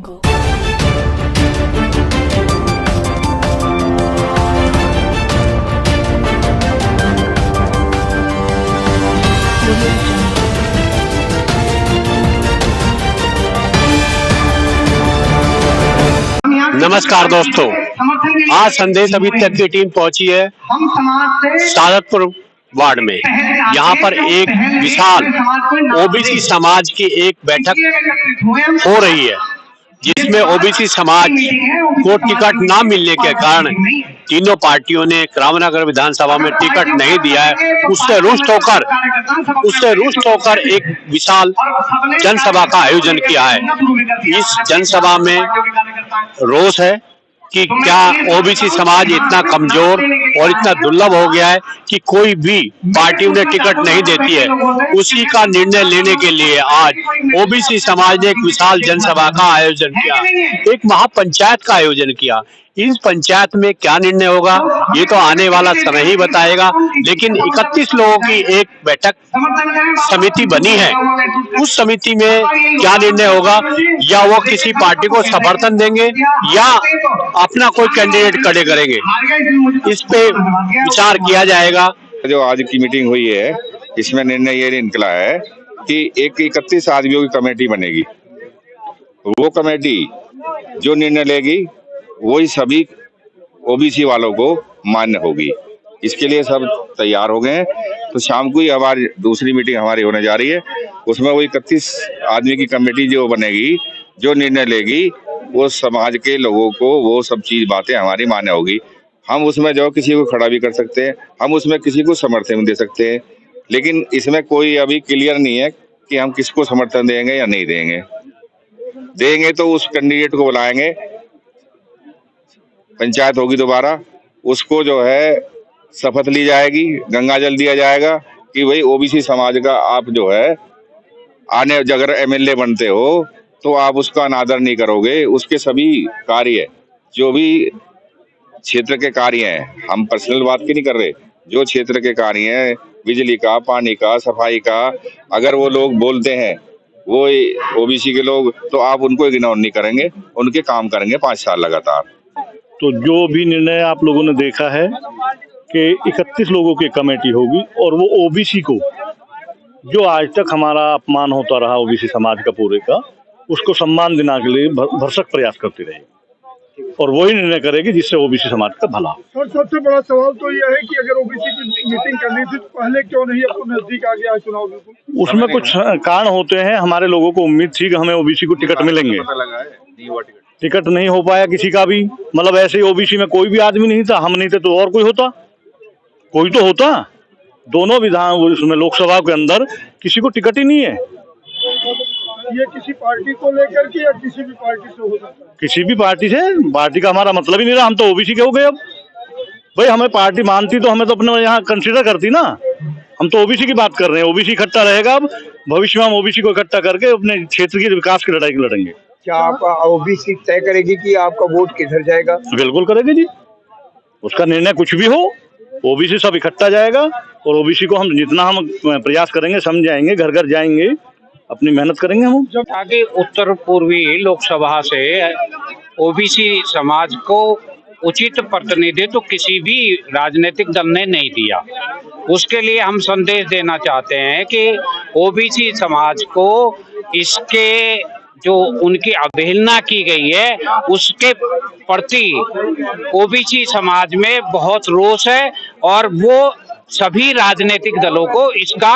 jungle. नमस्कार दोस्तों, आज संदेश अभी तक की टीम पहुंची है सादतपुर वार्ड में। यहाँ पर एक विशाल ओबीसी समाज की एक बैठक हो रही है, जिसमें ओबीसी समाज को टिकट ना मिलने के कारण तीनों पार्टियों ने रामनगर विधानसभा में टिकट नहीं दिया है। उससे रुष्ट होकर एक विशाल जनसभा का आयोजन किया है। इस जनसभा में रोष है कि क्या ओबीसी समाज इतना कमजोर और इतना दुर्लभ हो गया है कि कोई भी पार्टी उन्हें टिकट नहीं देती है। उसी का निर्णय लेने के लिए आज ओबीसी समाज ने एक विशाल जनसभा का आयोजन किया, एक महापंचायत का आयोजन किया। इस पंचायत में क्या निर्णय होगा ये तो आने वाला समय ही बताएगा, लेकिन 31 लोगों की एक बैठक समिति बनी है। उस समिति में क्या निर्णय होगा, या वो किसी पार्टी को समर्थन देंगे या अपना कोई कैंडिडेट खड़े करेंगे, इस पे विचार किया जाएगा। जो आज की मीटिंग हुई है, इसमें निर्णय ये निकला है कि एक 31 आदमियों की कमेटी बनेगी। वो कमेटी जो निर्णय लेगी वही सभी ओबीसी वालों को मान्य होगी। इसके लिए सब तैयार हो गए हैं। तो शाम को ही हमारी दूसरी मीटिंग हमारी होने जा रही है। उसमें वही 31 आदमी की कमेटी जो बनेगी, जो निर्णय लेगी, वो समाज के लोगों को वो सब चीज बातें हमारी मान्य होगी। हम उसमें जो किसी को खड़ा भी कर सकते हैं, हम उसमें किसी को समर्थन दे सकते हैं, लेकिन इसमें कोई अभी क्लियर नहीं है कि हम किसको समर्थन देंगे या नहीं देंगे। देंगे तो उस कैंडिडेट को बुलाएंगे, पंचायत होगी दोबारा, उसको जो है शपथ ली जाएगी, गंगा जल दिया जाएगा कि भाई ओबीसी समाज का आप जो है आने अगर एमएलए बनते हो तो आप उसका अनादर नहीं करोगे। उसके सभी कार्य जो भी क्षेत्र के कार्य हैं, हम पर्सनल बात की नहीं कर रहे, जो क्षेत्र के कार्य हैं, बिजली का, पानी का, सफाई का, अगर वो लोग बोलते हैं वो ओबीसी के लोग, तो आप उनको इग्नोर नहीं करेंगे, उनके काम करेंगे 5 साल लगातार। तो जो भी निर्णय आप लोगों ने देखा है कि 31 लोगों की कमेटी होगी और वो ओबीसी को, जो आज तक हमारा अपमान होता रहा ओबीसी समाज का पूरे का, उसको सम्मान देने के लिए भरसक प्रयास करती रहेगी और वही निर्णय करेगी जिससे ओबीसी समाज का भला हो। सर, सबसे बड़ा सवाल तो यह है कि अगर ओबीसी की मीटिंग करनी थी तो पहले क्यों नहीं आपको नजदीक आ गया चुनाव? बिल्कुल उसमें कुछ कारण होते हैं। हमारे लोगों को उम्मीद थी कि हमें ओबीसी को टिकट मिलेंगे, टिकट नहीं हो पाया किसी का भी। मतलब ऐसे ही ओबीसी में कोई भी आदमी नहीं था, हम नहीं थे तो और कोई होता, कोई तो होता। दोनों विधान उसमें लोकसभा के अंदर किसी को टिकट ही नहीं है। ये किसी पार्टी को लेकर के या किसी भी पार्टी से हो सकता है? किसी भी पार्टी से, पार्टी का हमारा मतलब ही नहीं रहा। हम तो ओबीसी के हो गए। अब भाई हमें पार्टी मानती तो हमें तो अपने यहाँ कंसिडर करती ना। हम तो ओबीसी की बात कर रहे हैं। ओबीसी इकट्ठा रहेगा। अब भविष्य में हम ओबीसी को इकट्ठा करके अपने क्षेत्र की विकास की लड़ाई लड़ेंगे। क्या आप ओबीसी तय करेगी कि आपका वोट किधर जाएगा? बिल्कुल करेगी जी, उसका निर्णय कुछ भी हो, ओबीसी सब इकट्ठा जाएगा और ओबीसी को हम जितना हम प्रयास करेंगे, समझाएंगे, घर घर जाएंगे, अपनी मेहनत करेंगे हम। आगे उत्तर पूर्वी लोकसभा से ओबीसी समाज को उचित प्रतिनिधित्व किसी भी राजनीतिक दल ने नहीं दिया। उसके लिए हम संदेश देना चाहते हैं कि ओबीसी समाज को इसके जो उनकी अवहेलना की गई है उसके प्रति ओबीसी समाज में बहुत रोष है और वो सभी राजनीतिक दलों को इसका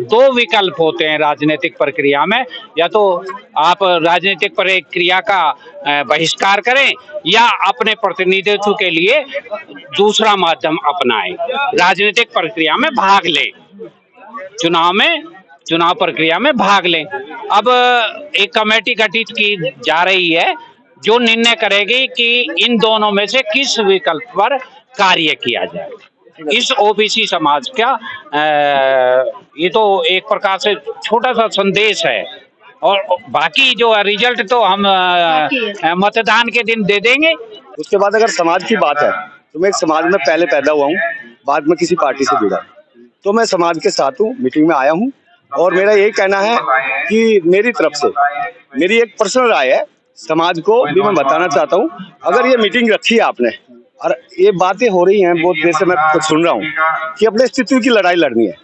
2 विकल्प होते हैं राजनीतिक प्रक्रिया में, या तो आप राजनीतिक प्रक्रिया का बहिष्कार करें या अपने प्रतिनिधित्व के लिए दूसरा माध्यम अपनाएं, राजनीतिक प्रक्रिया में भाग लें, चुनाव प्रक्रिया में भाग लें। अब एक कमेटी गठित की जा रही है जो निर्णय करेगी कि इन दोनों में से किस विकल्प पर कार्य किया जाए। इस ओबीसी समाज का ये तो एक प्रकार से छोटा सा संदेश है, और बाकी जो रिजल्ट तो हम मतदान के दिन दे देंगे। उसके बाद अगर समाज की बात है तो मैं एक समाज में पहले पैदा हुआ हूँ, बाद में किसी पार्टी से जुड़ा, तो मैं समाज के साथ हूँ, मीटिंग में आया हूँ और मेरा यही कहना है कि मेरी तरफ से मेरी एक पर्सनल राय है, समाज को भी मैं बताना चाहता हूँ, अगर ये मीटिंग रखी है आपने और ये बातें हो रही हैं बहुत देर से मैं खुद सुन रहा हूँ कि अपने अस्तित्व की लड़ाई लड़नी है,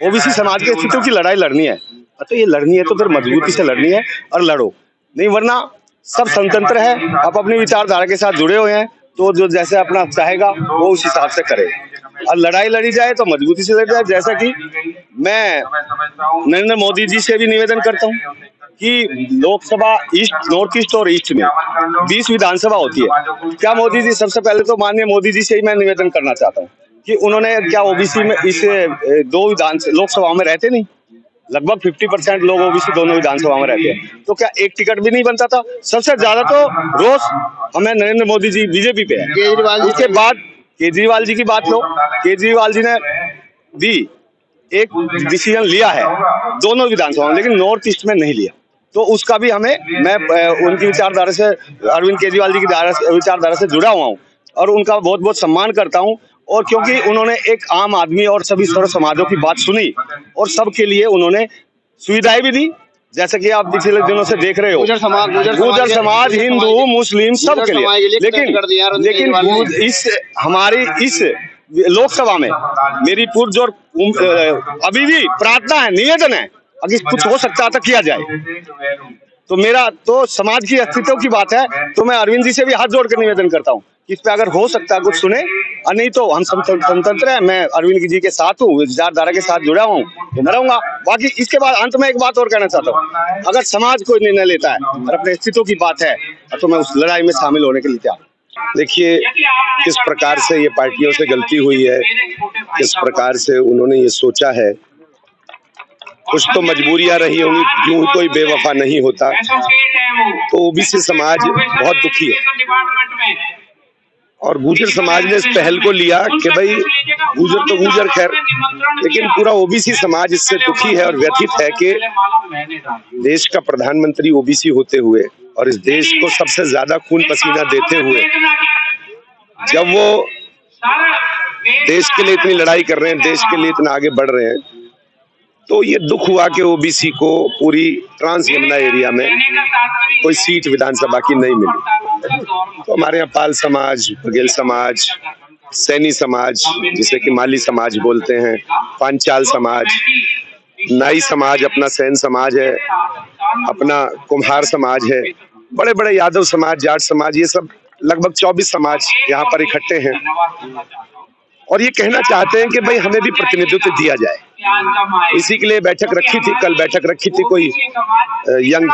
ओबीसी समाज के अस्तित्व की लड़ाई लड़नी है, तो ये लड़नी है तो फिर मजबूती से लड़नी है और लड़ो, नहीं वरना सब स्वतंत्र है, आप अपनी विचारधारा के साथ जुड़े हुए हैं तो जो जैसे अपना चाहेगा वो उस हिसाब से करे, और लड़ाई लड़ी जाए तो मजबूती से लड़ी जाए। जैसा कि मैं नरेंद्र मोदी जी से भी निवेदन करता हूँ कि लोकसभा ईस्ट, नॉर्थ ईस्ट और ईस्ट में 20 विधानसभा होती है, क्या मोदी जी, सबसे पहले तो माननीय मोदी जी से ही मैं निवेदन करना चाहता हूँ कि उन्होंने क्या ओबीसी में इस 2 लोकसभा में रहते नहीं, लगभग 50% लोग ओबीसी दोनों विधानसभा में रहते हैं, तो क्या एक टिकट भी नहीं बनता था? सबसे ज्यादा तो रोष हमें नरेंद्र मोदी जी बीजेपी पे है। उसके बाद केजरीवाल जी की बात लो, केजरीवाल जी ने भी एक डिसीजन लिया है दोनों विधानसभा में, लेकिन नॉर्थ ईस्ट में नहीं लिया, तो उसका भी हमें, मैं उनकी विचारधारा से, अरविंद केजरीवाल जी की विचारधारा से जुड़ा हुआ हूँ और उनका बहुत बहुत सम्मान करता हूँ, और क्योंकि उन्होंने एक आम आदमी और सभी सर्व समाजों की बात सुनी और सबके लिए उन्होंने सुविधाएं भी दी, जैसे कि आप पिछले दिनों से देख रहे हो, गुर्जर समाज, हिंदू, मुस्लिम सबके लिए, लेकिन इस हमारी इस लोकसभा में मेरी पुरजोर अभी भी प्रार्थना है, निवेदन है, अगर कुछ हो सकता तो किया जाए। तो मेरा तो समाज की अस्तित्व की बात है, तो मैं अरविंद जी से भी हाथ जोड़ कर निवेदन करता हूँ कि इस पे अगर हो सकता है कुछ सुने, और नहीं तो हम स्वतंत्र है, मैं अरविंद जी के साथ हूँ, विचारधारा के साथ जुड़ा हूँ तो मैं रहूंगा। बाकी इसके बाद अंत में एक बात और कहना चाहता हूँ, अगर समाज कोई निर्णय लेता है और अपने अस्तित्व की बात है तो मैं उस लड़ाई में शामिल होने के लिए तैयार। देखिए किस प्रकार से ये पार्टियों से गलती हुई है, किस प्रकार से उन्होंने ये सोचा है, कुछ तो मजबूरियां रही होंगी, क्यों कोई बेवफा नहीं होता। तो ओबीसी समाज बहुत दुखी है और गुर्जर समाज ने इस पहल को लिया कि भाई गुर्जर तो गुर्जर खैर, लेकिन पूरा ओबीसी समाज इससे दुखी है और व्यथित है कि देश का प्रधानमंत्री ओबीसी होते हुए और इस देश को सबसे ज्यादा खून पसीना देते हुए जब वो देश के लिए इतनी लड़ाई कर रहे हैं, देश के लिए इतना आगे बढ़ रहे हैं, तो ये दुख हुआ कि ओबीसी को पूरी ट्रांस यमुना एरिया में कोई सीट विधानसभा की नहीं मिली। तो हमारे यहाँ पाल समाज, बघेल समाज, सैनी समाज जिसे कि माली समाज बोलते हैं, पांचाल समाज, नाई समाज, अपना सैन समाज है, अपना कुम्हार समाज है, बड़े बड़े यादव समाज, जाट समाज, ये सब लगभग 24 समाज यहाँ पर इकट्ठे हैं और ये कहना चाहते हैं कि भाई हमें भी प्रतिनिधित्व दिया जाए। इसी के लिए बैठक रखी थी, कल बैठक रखी थी, कोई यंग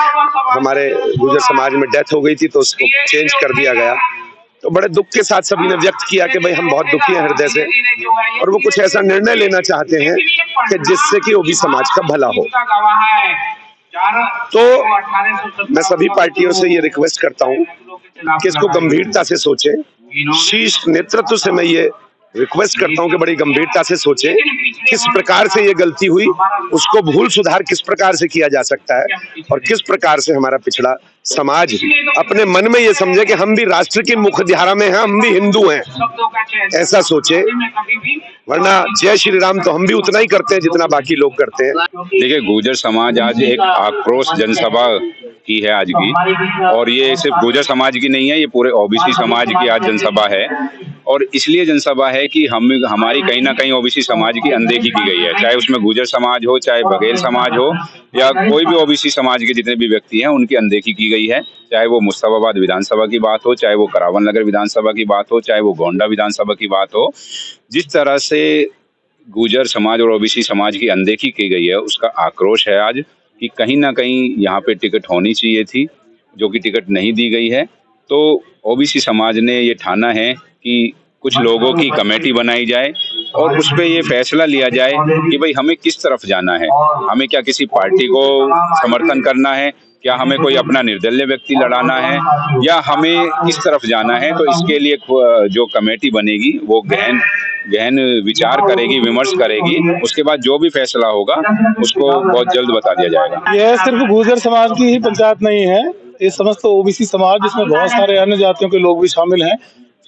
हमारे गुर्जर समाज में डेथ हो गई थी तो उसको चेंज कर दिया गया। तो बड़े दुख के साथ सभी ने व्यक्त किया कि भाई हम बहुत दुखी हैं हृदय से और वो कुछ ऐसा निर्णय लेना चाहते हैं कि जिससे कि ओबीसी समाज का भला हो। तो मैं सभी पार्टियों से ये रिक्वेस्ट करता हूँ कि इसको गंभीरता से सोचें। शीर्ष नेतृत्व से मैं ये रिक्वेस्ट करता हूं कि बड़ी गंभीरता से सोचें किस प्रकार से ये गलती हुई, उसको भूल सुधार किस प्रकार से किया जा सकता है और किस प्रकार से हमारा पिछड़ा समाज अपने मन में ये समझे कि हम भी राष्ट्र की मुख्य धारा में हैं, हम भी हिंदू हैं, ऐसा सोचे। वरना जय श्री राम तो हम भी उतना ही करते हैं जितना बाकी लोग करते हैं। देखिए गुर्जर समाज आज एक आक्रोश जनसभा की है आज की, और ये सिर्फ गुर्जर समाज की नहीं है, ये पूरे ओबीसी समाज की आज जनसभा है। और इसलिए जनसभा है कि हमारी कहीं ना कहीं ओबीसी समाज की अनदेखी की गई है, चाहे उसमें गुर्जर समाज हो, चाहे बघेल समाज हो, या कोई भी ओबीसी समाज के जितने भी व्यक्ति हैं उनकी अनदेखी की गई है। चाहे वो मुस्तफाबाद विधानसभा की बात हो, चाहे वो करावन नगर विधानसभा की बात हो, चाहे वो गोंडा विधानसभा की बात हो, जिस तरह से गुर्जर समाज और ओबीसी समाज की अनदेखी की गई है उसका आक्रोश है आज कि कहीं ना कहीं यहाँ पे टिकट होनी चाहिए थी, जो कि टिकट नहीं दी गई है। तो ओबीसी समाज ने ये ठाना है कि कुछ लोगों की कमेटी बनाई जाए और उस पे ये फैसला लिया जाए कि भाई हमें किस तरफ जाना है, हमें क्या किसी पार्टी को समर्थन करना है, क्या हमें कोई अपना निर्दलीय व्यक्ति लड़ाना है, या हमें किस तरफ जाना है। तो इसके लिए जो कमेटी बनेगी वो गहन विचार करेगी, विमर्श करेगी, उसके बाद जो भी फैसला होगा उसको बहुत जल्द बता दिया जाएगा। यह सिर्फ गुर्जर समाज की ही पंचायत नहीं है, ये समस्त ओबीसी समाज जिसमें बहुत सारे अन्य जातियों के लोग भी शामिल हैं,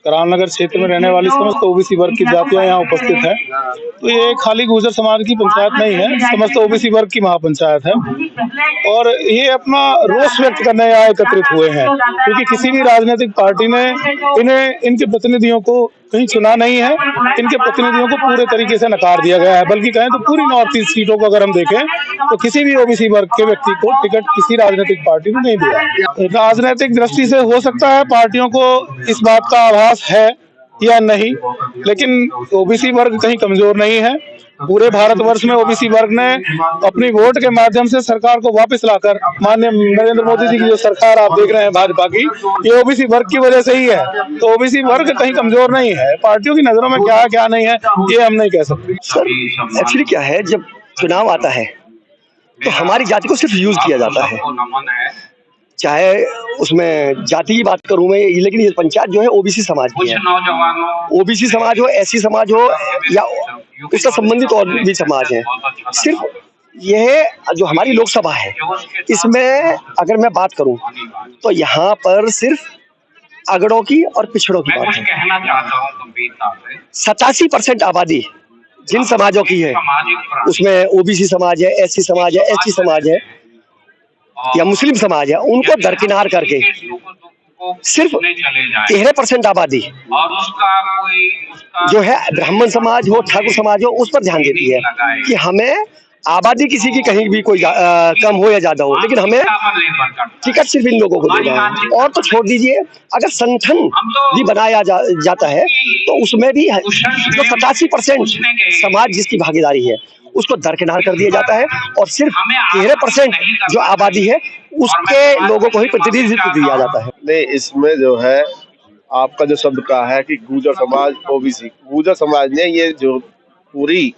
करावनगर क्षेत्र में रहने वाली समस्त ओबीसी वर्ग की जातियां यहाँ उपस्थित है। तो ये खाली गुर्जर समाज की पंचायत नहीं है, समस्त ओबीसी वर्ग की महापंचायत है और ये अपना रोष व्यक्त करने यहाँ एकत्रित हुए हैं, क्योंकि किसी भी राजनीतिक पार्टी ने इनके प्रतिनिधियों को कहीं चुना नहीं है। इनके प्रतिनिधियों को पूरे तरीके से नकार दिया गया है, बल्कि कहें तो पूरी नॉर्थ ईस्ट सीटों को अगर हम देखें तो किसी भी ओबीसी वर्ग के व्यक्ति को टिकट किसी राजनीतिक पार्टी ने नहीं दिया। राजनीतिक दृष्टि से हो सकता है पार्टियों को इस बात का आभास है या नहीं, लेकिन ओबीसी वर्ग कहीं कमजोर नहीं है। पूरे भारतवर्ष में ओबीसी वर्ग ने अपनी वोट के माध्यम से सरकार को वापस लाकर, माननीय नरेंद्र मोदी जी की जो सरकार आप देख रहे हैं भाजपा की, ये ओबीसी वर्ग की वजह से ही है। तो ओबीसी वर्ग कहीं कमजोर नहीं है। पार्टियों की नजरों में क्या है क्या नहीं है ये हम नहीं कह सकते। सर एक्चुअली क्या है, जब चुनाव आता है तो हमारी जाति को सिर्फ यूज किया जाता है, चाहे उसमें जाति की बात करूं मैं, लेकिन ये पंचायत जो है ओबीसी समाज की है। ओबीसी समाज हो, एससी समाज हो या उससे संबंधित और भी समाज है। सिर्फ यह जो हमारी लोकसभा है इसमें अगर मैं बात करूं तो यहाँ पर सिर्फ अगड़ों की और पिछड़ों की बात है। 87% आबादी जिन समाजों की है उसमें ओबीसी समाज है, एससी समाज है, एसटी समाज है या मुस्लिम समाज है, उनको दरकिनार करके सिर्फ 13% आबादी जो है ब्राह्मण समाज हो, ठाकुर समाज हो, उस पर ध्यान देती है कि हमें आबादी किसी की कहीं भी कोई कम हो या ज्यादा हो, लेकिन हमें टिकट सिर्फ इन लोगों को देना है। और तो छोड़ दीजिए, अगर संगठन भी बनाया जाता है तो उसमें भी जो 87% समाज जिसकी भागीदारी है उसको दरकिनार कर दिया जाता है और सिर्फ 13% जो आबादी है उसके लोगों को ही प्रतिनिधित्व दिया जाता है। नहीं, इसमें जो है आपका जो शब्द कहा है कि गुर्जर समाज ओबीसी, गुर्जर समाज ने ये जो पूरी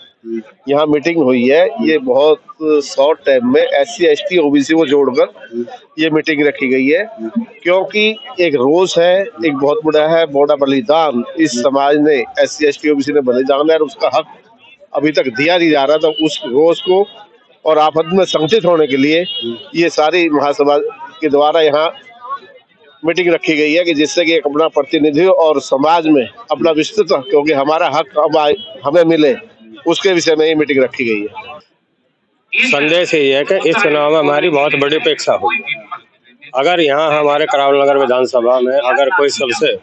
यहाँ मीटिंग हुई है ये बहुत शॉर्ट टाइम में एससी एसटी ओबीसी को जोड़कर ये मीटिंग रखी गई है, क्योंकि एक रोष है, एक बहुत बड़ा बलिदान इस समाज ने, एससी एसटी ओबीसी ने बलिदान है और उसका हक अभी तक दिया नहीं जा रहा। तो उस रोष को और आफत में संगठित होने के लिए ये सारी महासभा के द्वारा यहाँ मीटिंग रखी गई है कि जिससे कि एक अपना प्रतिनिधि और समाज में अपना विस्तृत, क्योंकि हमारा हक अब हमें मिले, उसके विषय में ये मीटिंग रखी गई है। संदेश यही है कि इस चुनाव में हमारी बहुत बड़ी अपेक्षा होगी। अगर यहाँ हमारे करावनगर विधानसभा में अगर कोई सबसे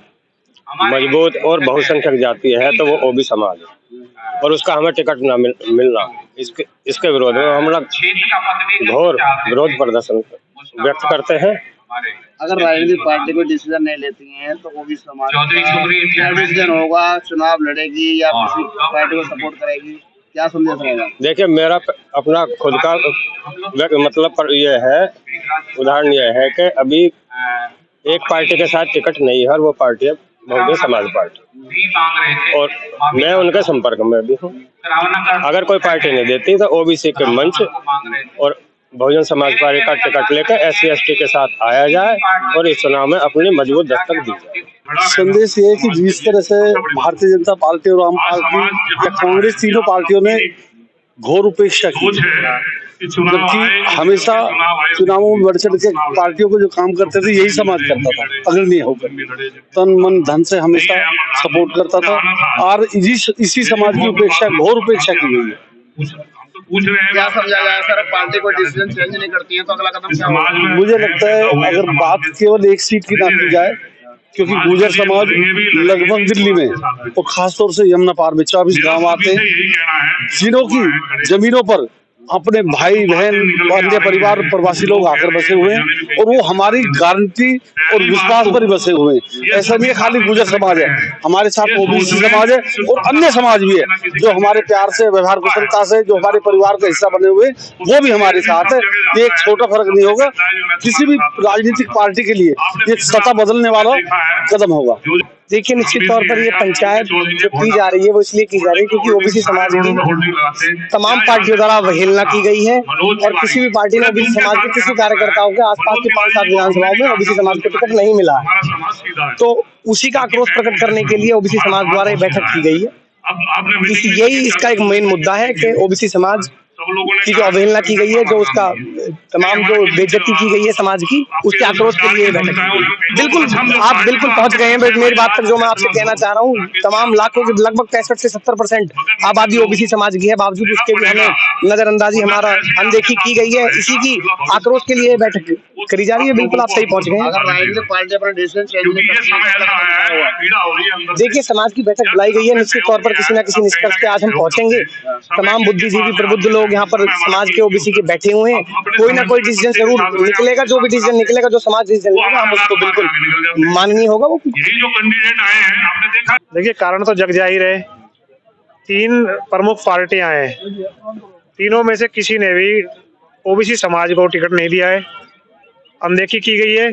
मजबूत और बहुसंख्यक जाति है तो वो ओबी समाज है और उसका हमें टिकट ना मिलना, इसके विरोध में हम लोग घोर विरोध प्रदर्शन व्यक्त करते हैं। अगर राजनीतिक पार्टी कोई डिसीजन नहीं लेती है तो ओबीसी समाज क्या डिसीजन होगा, चुनाव लड़ेगी या किसी पार्टी को सपोर्ट करेगी, क्या संदेश रहेगा? देखिए, मेरा अपना खुद का मतलब ये है, उदाहरण ये है कि अभी एक पार्टी के साथ टिकट नहीं है और वो पार्टी है बहुजन समाज पार्टी और मैं उनके संपर्क में भी हूँ। अगर कोई पार्टी नहीं देती तो ओबीसी के मंच और बहुजन समाज पार्टी का टिकट लेकर एससी एसटी के साथ आया जाए और इस चुनाव में अपनी मजबूत दस्तक दी जाए। संदेश ये है कि जिस तरह से भारतीय जनता पार्टी और आम पार्टी या कांग्रेस, तीनों पार्टियों ने घोर उपेक्षा की, जबकि हमेशा चुनावों में बढ़ चढ़ के पार्टियों को जो काम करते थे यही समाज करता था, अग्रणी होकर तन मन धन से हमेशा सपोर्ट करता था और इसी समाज की उपेक्षा, घोर उपेक्षा की गई है। क्या समझा जाए सर, पार्टी कोई डिसीजन चेंज नहीं करती है तो अगला कदम क्या होगा? मुझे लगता है अगर बात केवल एक सीट की ना की जाए, क्योंकि गुर्जर समाज लगभग दिल्ली में और खासतौर से यमुना पार में 24 गांव आते हैं जिनों की जमीनों पर अपने भाई बहन अन्य परिवार प्रवासी लोग आकर बसे हुए हैं और वो हमारी गारंटी और विश्वास पर ही बसे हुए हैं। ऐसा नहीं है खाली गुर्जर समाज है, हमारे साथ ओबीसी समाज है और अन्य समाज भी है जो हमारे प्यार से, व्यवहार कुशलता से, जो हमारे परिवार का हिस्सा बने हुए वो भी हमारे साथ है। ये एक छोटा फर्क नहीं होगा, किसी भी राजनीतिक पार्टी के लिए ये सत्ता बदलने वाला कदम होगा। देखिए, निश्चित तौर पर ये पंचायत जो की जा रही है वो इसलिए की जा रही है क्योंकि ओबीसी समाज की तमाम पार्टियों द्वारा अवहेलना की गई है और किसी भी पार्टी ने ओबीसी समाज के किसी कार्यकर्ताओं के आसपास के 5-7 विधानसभाओं में ओबीसी समाज को टिकट नहीं मिला है। तो उसी का आक्रोश प्रकट करने के लिए ओबीसी समाज द्वारा ये बैठक की गई है। यही इसका एक मेन मुद्दा है कि ओबीसी समाज की जो अवहेलना की गई है, जो उसका तमाम जो बेइज्जती की गई है समाज की, उसके आक्रोश के लिए बैठक की। बिल्कुल, आप बिल्कुल पहुंच गए हैं मेरी बात तक। जो मैं आपसे कहना चाह रहा हूँ, तमाम लाखों की लगभग 65 से 70% आबादी ओबीसी समाज की है, बावजूद उसके भी हमें नजरअंदाजी, हमारा अनदेखी की गई है। इसी की आक्रोश के लिए बैठक करी जा रही है। बिल्कुल आप सही पहुंच गए हैं। देखिए, समाज की बैठक बुलाई गई है, निश्चित तौर पर किसी न किसी निष्कर्ष पे आज हम पहुंचेंगे। तमाम बुद्धिजीवी प्रबुद्ध लोग यहाँ पर समाज के ओबीसी के बैठे हुए हैं। कोई ना कोई डिसीजन जरूर निकलेगा, जो भी डिसीजन निकलेगा, जो समाज डिसीजन लेगा, हम उसको बिल्कुल माननीय होगा। वो देखिए, कारण तो जग जाहिर है। 3 प्रमुख पार्टियां हैं, तीनों में से किसी ने भी ओबीसी समाज को टिकट नहीं दिया है, अनदेखी की गई है।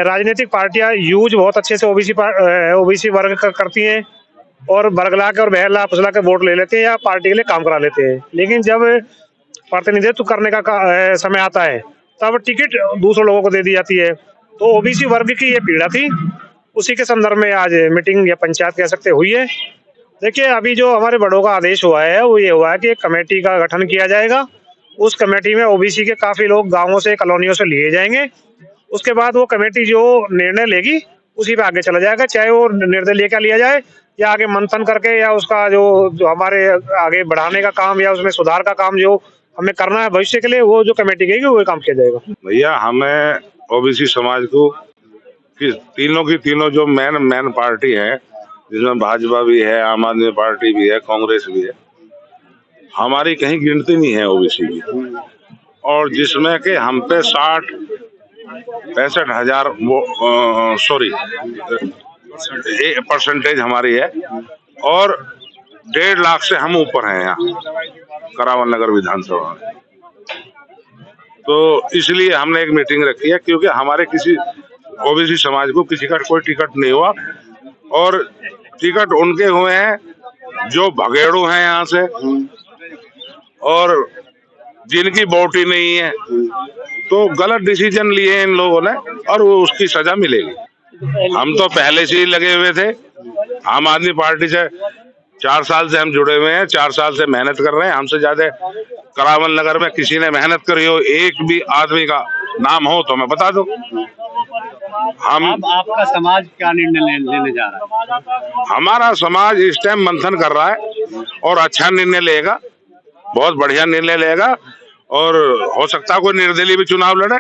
राजनीतिक पार्टियां यूज बहुत अच्छे से ओबीसी वर्ग करती हैं और बरगला के और बहला फुसला के वोट ले लेते हैं या पार्टी के लिए काम करा लेते हैं। लेकिन जब प्रतिनिधित्व करने का समय आता है, तब टिकट दूसरे लोगों को दे दी जाती है। तो ओबीसी वर्ग की ये पीड़ा थी, उसी के संदर्भ में आज मीटिंग या पंचायत कह सकते हुई है। देखिए, अभी जो हमारे बड़ों का आदेश हुआ है, वो ये हुआ है कि एक कमेटी का गठन किया जाएगा। उस कमेटी में ओबीसी के काफी लोग गांवों से, कॉलोनियों से लिए जाएंगे। उसके बाद वो कमेटी जो निर्णय लेगी, उसी पे आगे चला जाएगा। चाहे वो निर्णय लेकर लिया जाए या आगे मंथन करके, या उसका जो हमारे आगे बढ़ाने का काम या उसमें सुधार का काम जो हमें करना है भविष्य के लिए, वो जो कमेटी कहेगी वो काम किया जाएगा। भैया, हमें ओबीसी समाज को तीनों की तीनों जो मेन पार्टी है, जिसमें भाजपा भी है, आम आदमी पार्टी भी है, कांग्रेस भी है, हमारी कहीं गिनती नहीं है ओबीसी की। और जिसमें कि हम पे 65 हजार परसेंटेज हमारी है और 1.5 लाख से हम ऊपर हैं यहाँ करावन नगर विधानसभा में। तो इसलिए हमने एक मीटिंग रखी है, क्योंकि हमारे किसी ओबीसी समाज को किसी का कोई टिकट नहीं हुआ और टिकट उनके हुए हैं जो भगेड़ू हैं यहाँ से और जिनकी वोट ही नहीं है। तो गलत डिसीजन लिए इन लोगों ने और वो उसकी सजा मिलेगी। हम तो पहले से ही लगे हुए थे। आम आदमी पार्टी से 4 साल से हम जुड़े हुए हैं, 4 साल से मेहनत कर रहे हैं। हमसे ज्यादा करावन नगर में किसी ने मेहनत करी हो, एक भी आदमी का नाम हो तो मैं बता दो। आपका समाज क्या निर्णय लेने जा रहा है? हमारा समाज इस टाइम मंथन कर रहा है और अच्छा निर्णय लेगा, बहुत बढ़िया निर्णय लेगा। और हो सकता है कोई निर्दलीय भी चुनाव लड़े,